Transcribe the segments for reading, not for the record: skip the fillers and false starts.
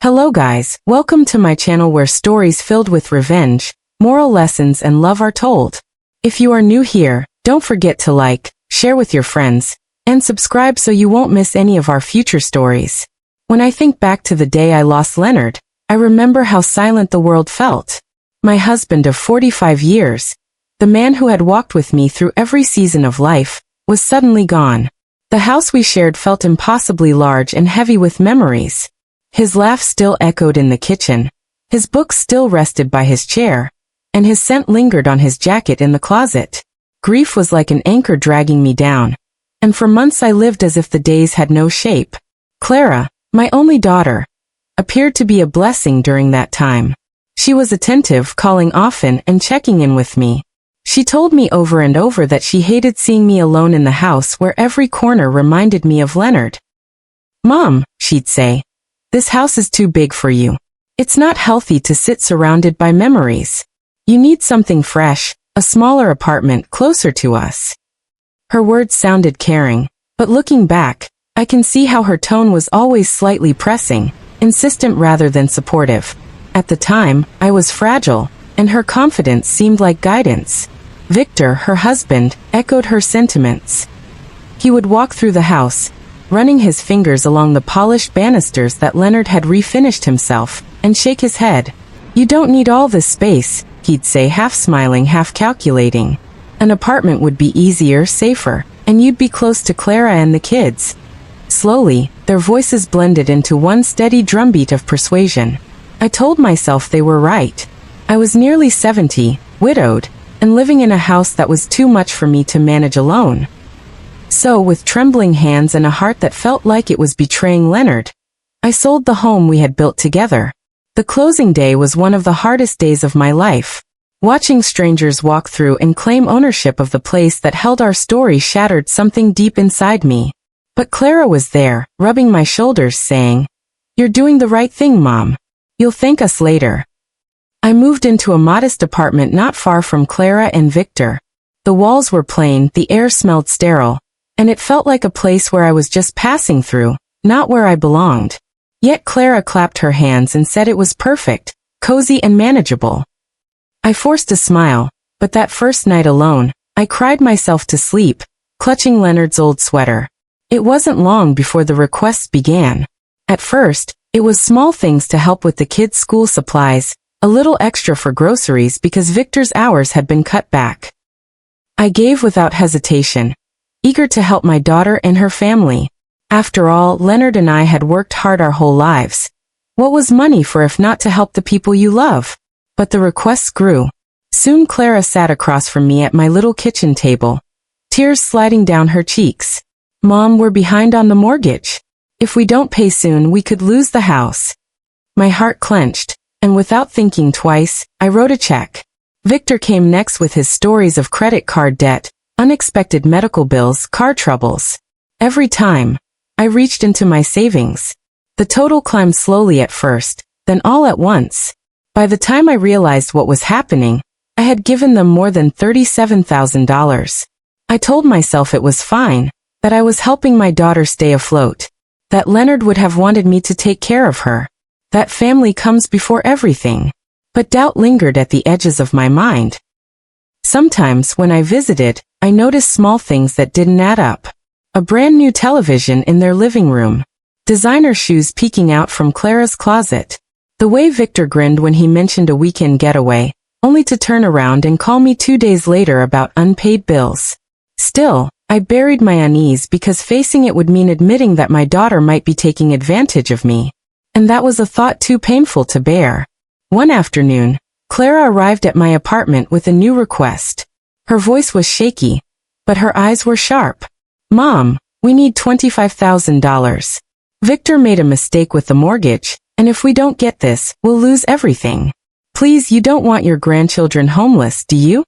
Hello guys, welcome to my channel where stories filled with revenge, moral lessons and love are told. If you are new here, don't forget to like, share with your friends, and subscribe so you won't miss any of our future stories. When I think back to the day I lost Leonard, I remember how silent the world felt. My husband of 45 years, the man who had walked with me through every season of life, was suddenly gone. The house we shared felt impossibly large and heavy with memories. His laugh still echoed in the kitchen, his books still rested by his chair, and his scent lingered on his jacket in the closet. Grief was like an anchor dragging me down, and for months I lived as if the days had no shape. Clara, my only daughter, appeared to be a blessing during that time. She was attentive, calling often and checking in with me. She told me over and over that she hated seeing me alone in the house where every corner reminded me of Leonard. "Mom," she'd say, "this house is too big for you. It's not healthy to sit surrounded by memories. You need something fresh, a smaller apartment closer to us." Her words sounded caring, but looking back, I can see how her tone was always slightly pressing, insistent rather than supportive. At the time, I was fragile, and her confidence seemed like guidance. Victor, her husband, echoed her sentiments. He would walk through the house, running his fingers along the polished banisters that Leonard had refinished himself, and shake his head. "You don't need all this space," he'd say, half smiling, half calculating. "An apartment would be easier, safer, and you'd be close to Clara and the kids." Slowly, their voices blended into one steady drumbeat of persuasion. I told myself they were right. I was nearly 70, widowed, and living in a house that was too much for me to manage alone. So, with trembling hands and a heart that felt like it was betraying Leonard, I sold the home we had built together. The closing day was one of the hardest days of my life. Watching strangers walk through and claim ownership of the place that held our story shattered something deep inside me. But Clara was there, rubbing my shoulders, saying, "You're doing the right thing, Mom. You'll thank us later." I moved into a modest apartment not far from Clara and Victor. The walls were plain, the air smelled sterile, and it felt like a place where I was just passing through, not where I belonged. Yet Clara clapped her hands and said it was perfect, cozy and manageable. I forced a smile, but that first night alone, I cried myself to sleep, clutching Leonard's old sweater. It wasn't long before the requests began. At first, it was small things to help with the kids' school supplies, a little extra for groceries because Victor's hours had been cut back. I gave without hesitation, eager to help my daughter and her family. After all, Leonard and I had worked hard our whole lives. What was money for if not to help the people you love? But the requests grew. Soon Clara sat across from me at my little kitchen table, tears sliding down her cheeks. "Mom, we're behind on the mortgage. If we don't pay soon, we could lose the house." My heart clenched, and without thinking twice, I wrote a check. Victor came next with his stories of credit card debt, unexpected medical bills, car troubles. Every time, I reached into my savings. The total climbed slowly at first, then all at once. By the time I realized what was happening, I had given them more than $37,000. I told myself it was fine, that I was helping my daughter stay afloat, that Leonard would have wanted me to take care of her, that family comes before everything. But doubt lingered at the edges of my mind. Sometimes, when I visited, I noticed small things that didn't add up. A brand new television in their living room. Designer shoes peeking out from Clara's closet. The way Victor grinned when he mentioned a weekend getaway, only to turn around and call me 2 days later about unpaid bills. Still, I buried my unease because facing it would mean admitting that my daughter might be taking advantage of me. And that was a thought too painful to bear. One afternoon, Clara arrived at my apartment with a new request. Her voice was shaky, but her eyes were sharp. "Mom, we need $25,000. Victor made a mistake with the mortgage, and if we don't get this, we'll lose everything. Please, you don't want your grandchildren homeless, do you?"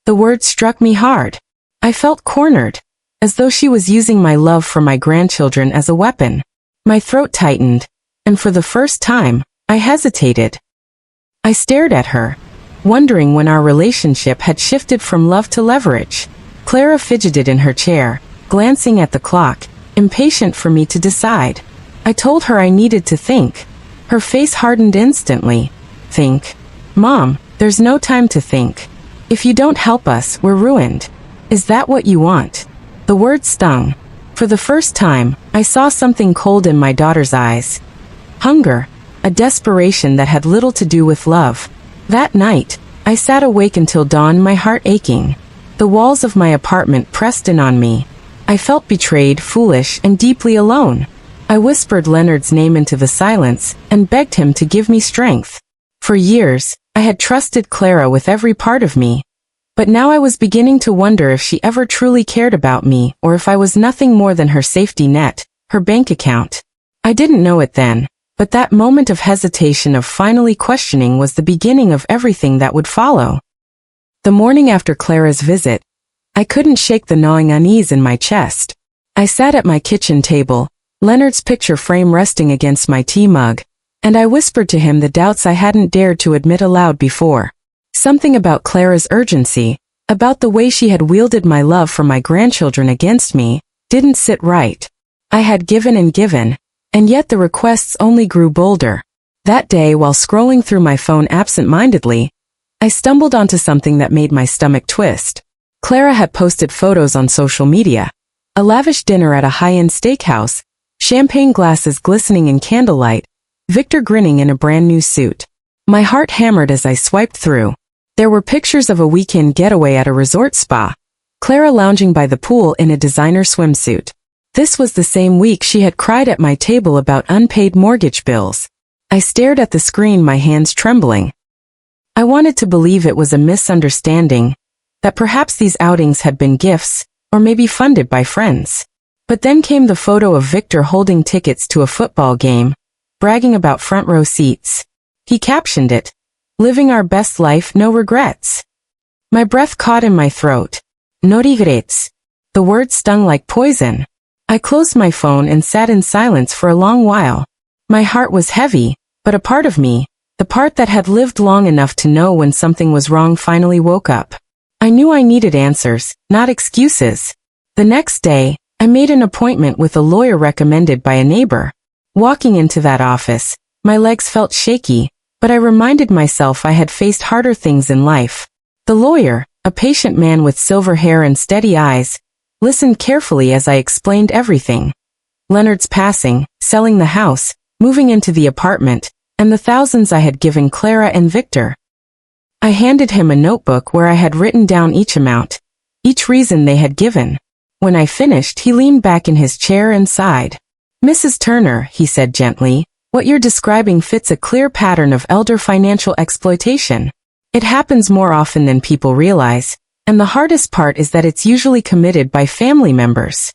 The words struck me hard. I felt cornered, as though she was using my love for my grandchildren as a weapon. My throat tightened, and for the first time, I hesitated. I stared at her, wondering when our relationship had shifted from love to leverage. Clara fidgeted in her chair, glancing at the clock, impatient for me to decide. I told her I needed to think. Her face hardened instantly. Think. Mom, there's no time to think. If you don't help us, we're ruined. Is that what you want? The word stung. For the first time, I saw something cold in my daughter's eyes. Hunger. A desperation that had little to do with love. That night, I sat awake until dawn, my heart aching. The walls of my apartment pressed in on me. I felt betrayed, foolish, and deeply alone. I whispered Leonard's name into the silence and begged him to give me strength. For years, I had trusted Clara with every part of me. But now I was beginning to wonder if she ever truly cared about me or if I was nothing more than her safety net, her bank account. I didn't know it then, but that moment of hesitation, of finally questioning, was the beginning of everything that would follow. The morning after Clara's visit, I couldn't shake the gnawing unease in my chest. I sat at my kitchen table, Leonard's picture frame resting against my tea mug, and I whispered to him the doubts I hadn't dared to admit aloud before. Something about Clara's urgency, about the way she had wielded my love for my grandchildren against me, didn't sit right. I had given, and yet the requests only grew bolder. That day, while scrolling through my phone absent-mindedly, I stumbled onto something that made my stomach twist. Clara had posted photos on social media. A lavish dinner at a high-end steakhouse, champagne glasses glistening in candlelight, Victor grinning in a brand new suit. My heart hammered as I swiped through. There were pictures of a weekend getaway at a resort spa, Clara lounging by the pool in a designer swimsuit. This was the same week she had cried at my table about unpaid mortgage bills. I stared at the screen, my hands trembling. I wanted to believe it was a misunderstanding, that perhaps these outings had been gifts, or maybe funded by friends. But then came the photo of Victor holding tickets to a football game, bragging about front row seats. He captioned it, "Living our best life, no regrets." My breath caught in my throat. No regrets. The word stung like poison. I closed my phone and sat in silence for a long while. My heart was heavy, but a part of me, the part that had lived long enough to know when something was wrong, finally woke up. I knew I needed answers, not excuses. The next day, I made an appointment with a lawyer recommended by a neighbor. Walking into that office, my legs felt shaky, but I reminded myself I had faced harder things in life. The lawyer, a patient man with silver hair and steady eyes, listened carefully as I explained everything. Leonard's passing, selling the house, moving into the apartment, and the thousands I had given Clara and Victor. I handed him a notebook where I had written down each amount, each reason they had given. When I finished, he leaned back in his chair and sighed. "Mrs. Turner," he said gently, "what you're describing fits a clear pattern of elder financial exploitation. It happens more often than people realize, and the hardest part is that it's usually committed by family members."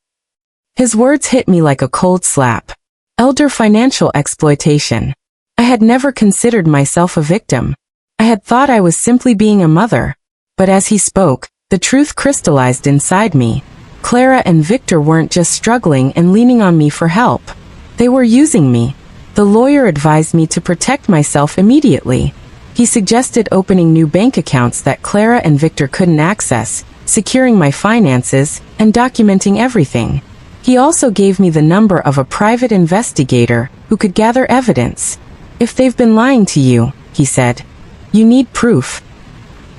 His words hit me like a cold slap. Elder financial exploitation. I had never considered myself a victim. I had thought I was simply being a mother. But as he spoke, the truth crystallized inside me. Clara and Victor weren't just struggling and leaning on me for help. They were using me. The lawyer advised me to protect myself immediately. He suggested opening new bank accounts that Clara and Victor couldn't access, securing my finances, and documenting everything. He also gave me the number of a private investigator who could gather evidence. "If they've been lying to you," he said, "you need proof.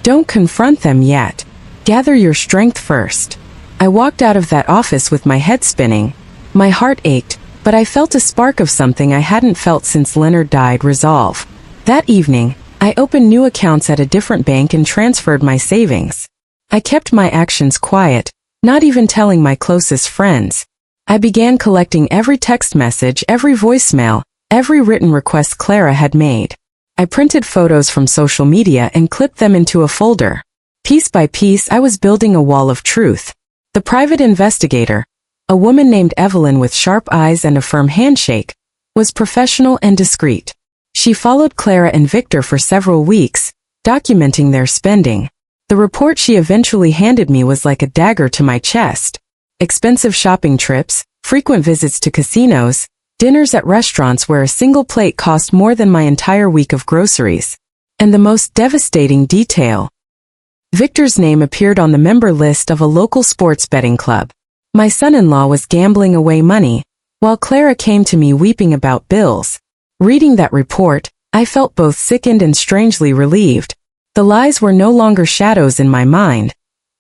Don't confront them yet. Gather your strength first." I walked out of that office with my head spinning. My heart ached, but I felt a spark of something I hadn't felt since Leonard died: resolve. That evening, I opened new accounts at a different bank and transferred my savings. I kept my actions quiet, not even telling my closest friends. I began collecting every text message, every voicemail, every written request Clara had made. I printed photos from social media and clipped them into a folder. Piece by piece, I was building a wall of truth. The private investigator, a woman named Evelyn with sharp eyes and a firm handshake, was professional and discreet. She followed Clara and Victor for several weeks, documenting their spending. The report she eventually handed me was like a dagger to my chest. Expensive shopping trips, frequent visits to casinos, dinners at restaurants where a single plate cost more than my entire week of groceries. And the most devastating detail: Victor's name appeared on the member list of a local sports betting club. My son-in-law was gambling away money, while Clara came to me weeping about bills. Reading that report, I felt both sickened and strangely relieved. The lies were no longer shadows in my mind.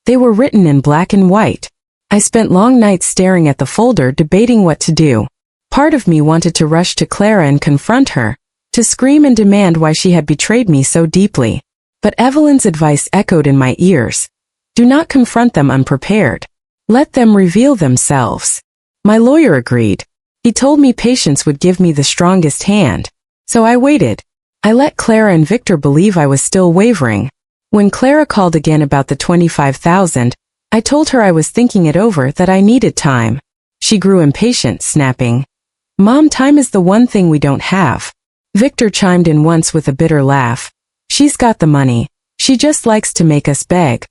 They were written in black and white. I spent long nights staring at the folder, debating what to do. Part of me wanted to rush to Clara and confront her, to scream and demand why she had betrayed me so deeply. But Evelyn's advice echoed in my ears. Do not confront them unprepared. Let them reveal themselves. My lawyer agreed. He told me patience would give me the strongest hand. So I waited. I let Clara and Victor believe I was still wavering. When Clara called again about the $25,000, I told her I was thinking it over, that I needed time. She grew impatient, snapping, "Mom, time is the one thing we don't have." Victor chimed in once with a bitter laugh. "She's got the money. She just likes to make us beg."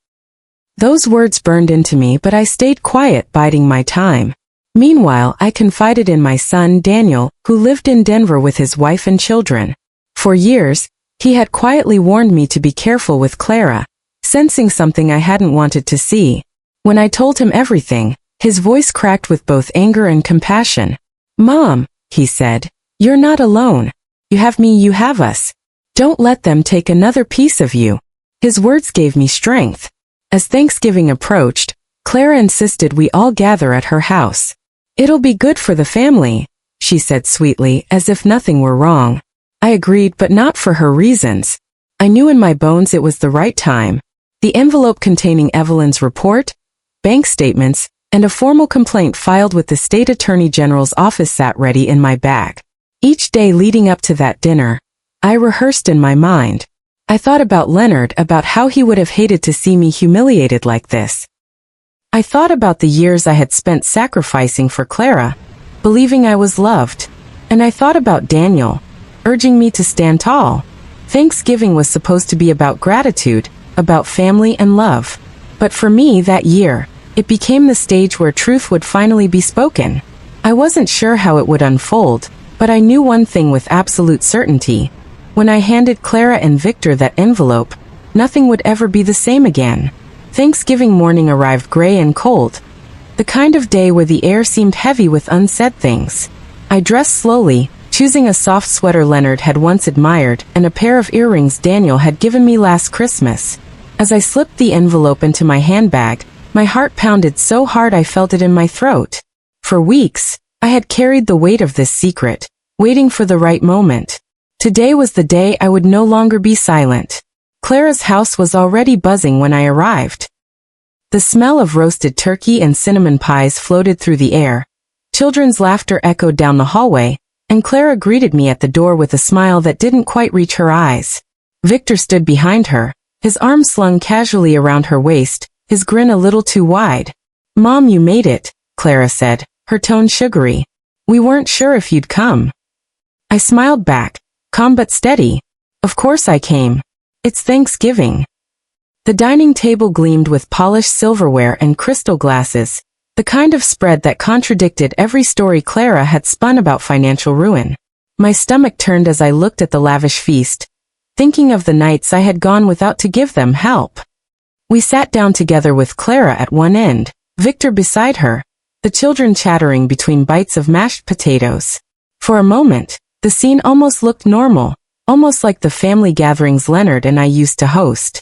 Those words burned into me, but I stayed quiet, biding my time. Meanwhile, I confided in my son, Daniel, who lived in Denver with his wife and children. For years, he had quietly warned me to be careful with Clara, sensing something I hadn't wanted to see. When I told him everything, his voice cracked with both anger and compassion. "Mom," he said, "you're not alone. You have me, you have us. Don't let them take another piece of you." His words gave me strength. As Thanksgiving approached, Clara insisted we all gather at her house. "It'll be good for the family," she said sweetly, as if nothing were wrong. I agreed, but not for her reasons. I knew in my bones it was the right time. The envelope containing Evelyn's report, bank statements, and a formal complaint filed with the State Attorney General's office sat ready in my bag. Each day leading up to that dinner, I rehearsed in my mind. I thought about Leonard, about how he would have hated to see me humiliated like this. I thought about the years I had spent sacrificing for Clara, believing I was loved. And I thought about Daniel, urging me to stand tall. Thanksgiving was supposed to be about gratitude, about family and love. But for me that year, it became the stage where truth would finally be spoken. I wasn't sure how it would unfold, but I knew one thing with absolute certainty. When I handed Clara and Victor that envelope, nothing would ever be the same again. Thanksgiving morning arrived gray and cold, the kind of day where the air seemed heavy with unsaid things. I dressed slowly, choosing a soft sweater Leonard had once admired and a pair of earrings Daniel had given me last Christmas. As I slipped the envelope into my handbag, my heart pounded so hard I felt it in my throat. For weeks, I had carried the weight of this secret, waiting for the right moment. Today was the day I would no longer be silent. Clara's house was already buzzing when I arrived. The smell of roasted turkey and cinnamon pies floated through the air. Children's laughter echoed down the hallway, and Clara greeted me at the door with a smile that didn't quite reach her eyes. Victor stood behind her, his arm slung casually around her waist, his grin a little too wide. "Mom, you made it," Clara said, her tone sugary. "We weren't sure if you'd come." I smiled back, calm but steady. "Of course I came. It's Thanksgiving." The dining table gleamed with polished silverware and crystal glasses, the kind of spread that contradicted every story Clara had spun about financial ruin. My stomach turned as I looked at the lavish feast, thinking of the nights I had gone without to give them help. We sat down together with Clara at one end, Victor beside her, the children chattering between bites of mashed potatoes. For a moment, the scene almost looked normal, almost like the family gatherings Leonard and I used to host.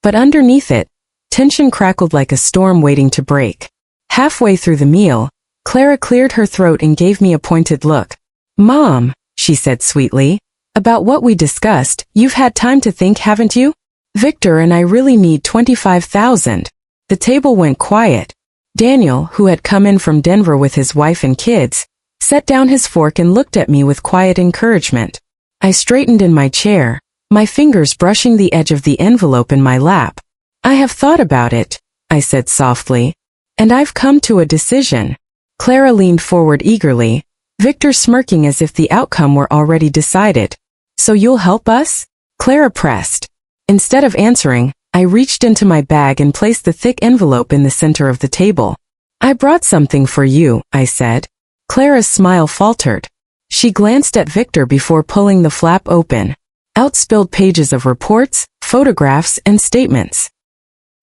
But underneath it, tension crackled like a storm waiting to break. Halfway through the meal, Clara cleared her throat and gave me a pointed look. "Mom," she said sweetly, "about what we discussed, you've had time to think, haven't you? Victor and I really need $25,000. The table went quiet. Daniel, who had come in from Denver with his wife and kids, set down his fork and looked at me with quiet encouragement. I straightened in my chair, my fingers brushing the edge of the envelope in my lap. "I have thought about it," I said softly, "and I've come to a decision." Clara leaned forward eagerly, Victor smirking as if the outcome were already decided. "So you'll help us?" Clara pressed. Instead of answering, I reached into my bag and placed the thick envelope in the center of the table. "I brought something for you," I said. Clara's smile faltered. She glanced at Victor before pulling the flap open. Out spilled pages of reports, photographs, and statements.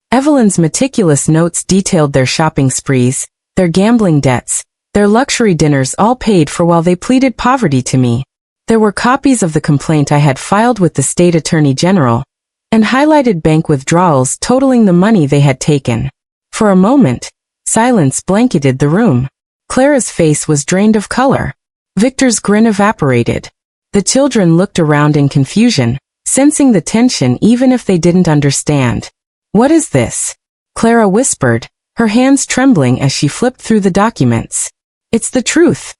Evelyn's meticulous notes detailed their shopping sprees, their gambling debts, their luxury dinners, all paid for while they pleaded poverty to me. There were copies of the complaint I had filed with the state attorney general, and highlighted bank withdrawals totaling the money they had taken. For a moment, silence blanketed the room. Clara's face was drained of color. Victor's grin evaporated. The children looked around in confusion, sensing the tension even if they didn't understand. "What is this?" Clara whispered, her hands trembling as she flipped through the documents. "It's the truth,"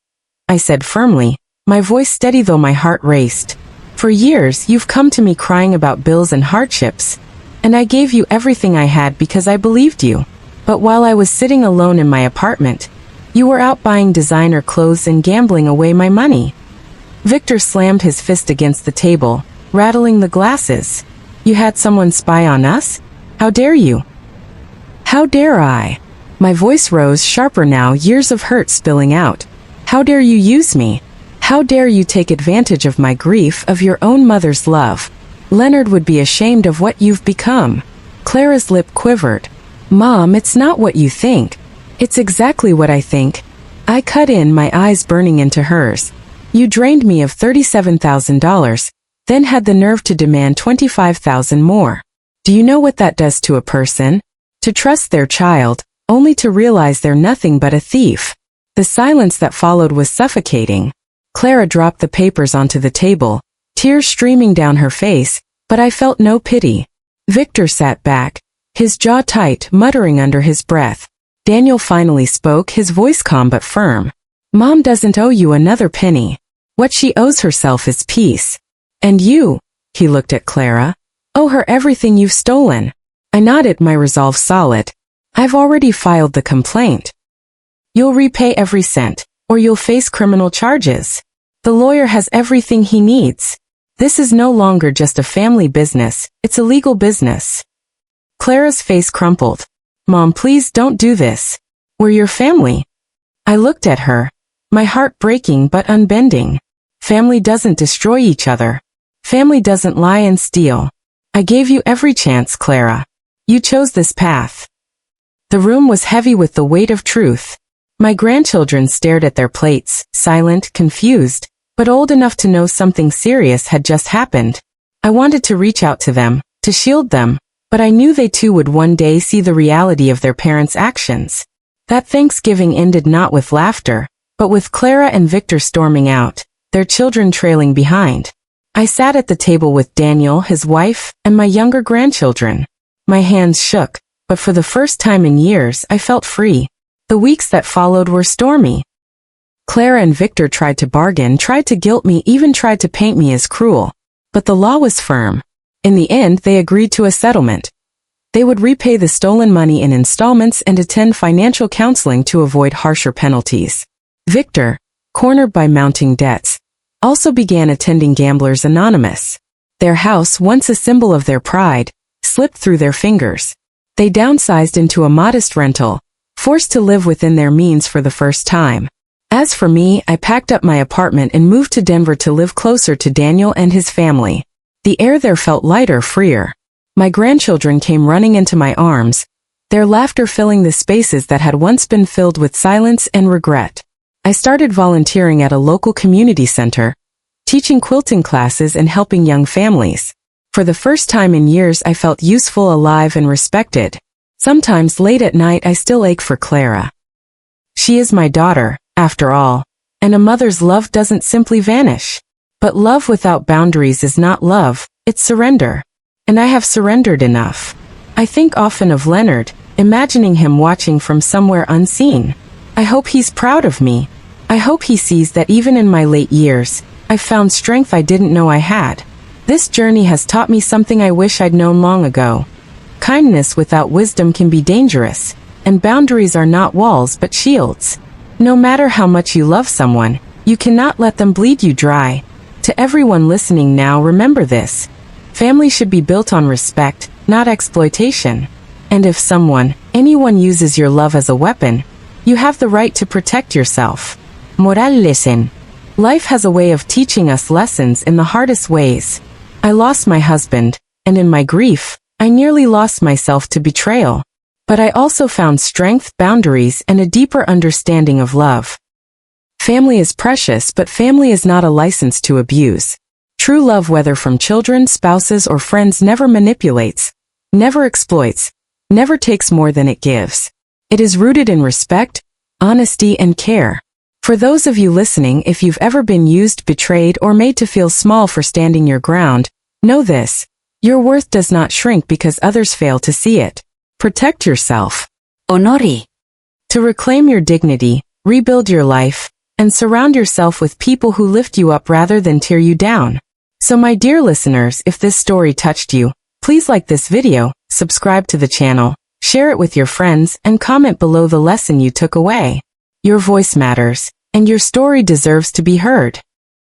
I said firmly, my voice steady though my heart raced. "For years you've come to me crying about bills and hardships, and I gave you everything I had because I believed you. But while I was sitting alone in my apartment, you were out buying designer clothes and gambling away my money." Victor slammed his fist against the table, rattling the glasses. "You had someone spy on us? How dare you?" "How dare I?" My voice rose sharper now, years of hurt spilling out. "How dare you use me? How dare you take advantage of my grief, of your own mother's love? Leonard would be ashamed of what you've become." Clara's lip quivered. "Mom, it's not what you think. It's exactly what I think," I cut in, my eyes burning into hers. "You drained me of $37,000, then had the nerve to demand $25,000 more. Do you know what that does to a person? To trust their child, only to realize they're nothing but a thief." The silence that followed was suffocating. Clara dropped the papers onto the table, tears streaming down her face, but I felt no pity. Victor sat back, his jaw tight, muttering under his breath. Daniel finally spoke, his voice calm but firm. "Mom doesn't owe you another penny. What she owes herself is peace. And you," he looked at Clara, "owe her everything you've stolen." I nodded, my resolve solid. "I've already filed the complaint. You'll repay every cent, or you'll face criminal charges. The lawyer has everything he needs. This is no longer just a family business, it's a legal business." Clara's face crumpled. "Mom, please don't do this. We're your family." I looked at her, my heart breaking but unbending. Family doesn't destroy each other. Family doesn't lie and steal. I gave you every chance, Clara. You chose this path. The room was heavy with the weight of truth. My grandchildren stared at their plates, silent, confused, but old enough to know something serious had just happened. I wanted to reach out to them, to shield them, but I knew they too would one day see the reality of their parents' actions. That Thanksgiving ended not with laughter, but with Clara and Victor storming out, their children trailing behind. I sat at the table with Daniel, his wife, and my younger grandchildren. My hands shook, but for the first time in years I felt free. The weeks that followed were stormy. Clara and Victor tried to bargain, tried to guilt me, even tried to paint me as cruel. But the law was firm. In the end, they agreed to a settlement. They would repay the stolen money in installments and attend financial counseling to avoid harsher penalties. Victor, cornered by mounting debts, also began attending Gamblers Anonymous. Their house, once a symbol of their pride, slipped through their fingers. They downsized into a modest rental, forced to live within their means for the first time. As for me, I packed up my apartment and moved to Denver to live closer to Daniel and his family. The air there felt lighter, freer. My grandchildren came running into my arms, their laughter filling the spaces that had once been filled with silence and regret. I started volunteering at a local community center, teaching quilting classes and helping young families. For the first time in years, I felt useful, alive, and respected. Sometimes late at night I still ache for Clara. She is my daughter, after all, and a mother's love doesn't simply vanish. But love without boundaries is not love, it's surrender. And I have surrendered enough. I think often of Leonard, imagining him watching from somewhere unseen. I hope he's proud of me. I hope he sees that even in my late years, I've found strength I didn't know I had. This journey has taught me something I wish I'd known long ago. Kindness without wisdom can be dangerous, and boundaries are not walls but shields. No matter how much you love someone, you cannot let them bleed you dry. To everyone listening now, remember this. Family should be built on respect, not exploitation. And if someone, anyone uses your love as a weapon, you have the right to protect yourself. Moral lesson. Life has a way of teaching us lessons in the hardest ways. I lost my husband, and in my grief, I nearly lost myself to betrayal. But I also found strength, boundaries, and a deeper understanding of love. Family is precious, but family is not a license to abuse. True love, whether from children, spouses, or friends, never manipulates, never exploits, never takes more than it gives. It is rooted in respect, honesty, and care. For those of you listening, if you've ever been used, betrayed, or made to feel small for standing your ground, know this: your worth does not shrink because others fail to see it. Protect yourself. Onori. To reclaim your dignity, rebuild your life, and surround yourself with people who lift you up rather than tear you down. So my dear listeners, if this story touched you, please like this video, subscribe to the channel, share it with your friends, and comment below the lesson you took away. Your voice matters, and your story deserves to be heard.